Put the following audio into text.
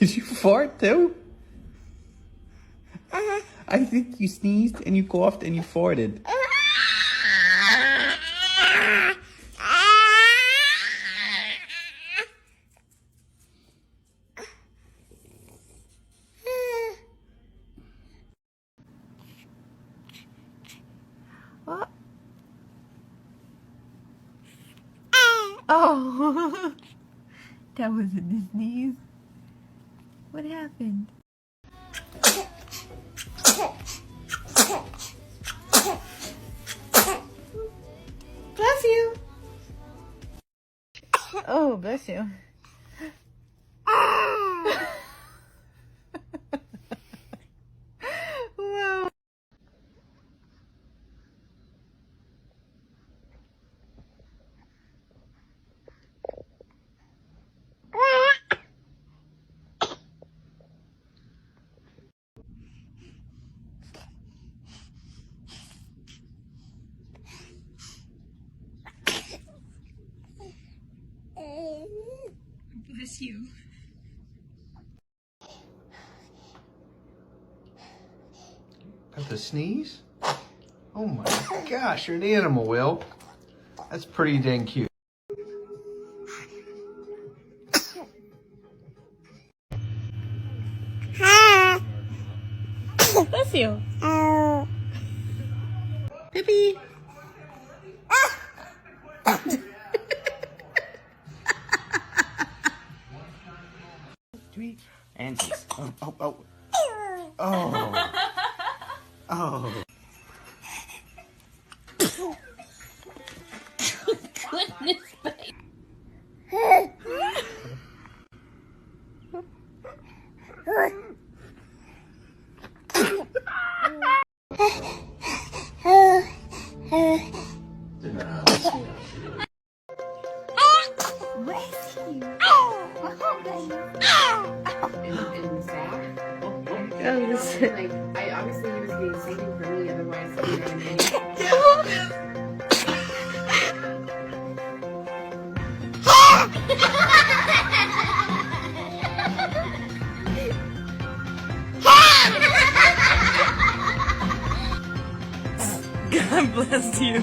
Did you fart too? I think you sneezed and you coughed and you farted. What? Oh, that wasn't his sneeze. What happened? Bless you. Oh, bless you. Wow. Bless you. Got the sneeze? Oh my gosh, you're an animal, Will. That's pretty dang cute. Bless you. Pippi. And oh. Goodness, babe. Like, I obviously he was being saving for me, otherwise, you know what I mean? God bless you.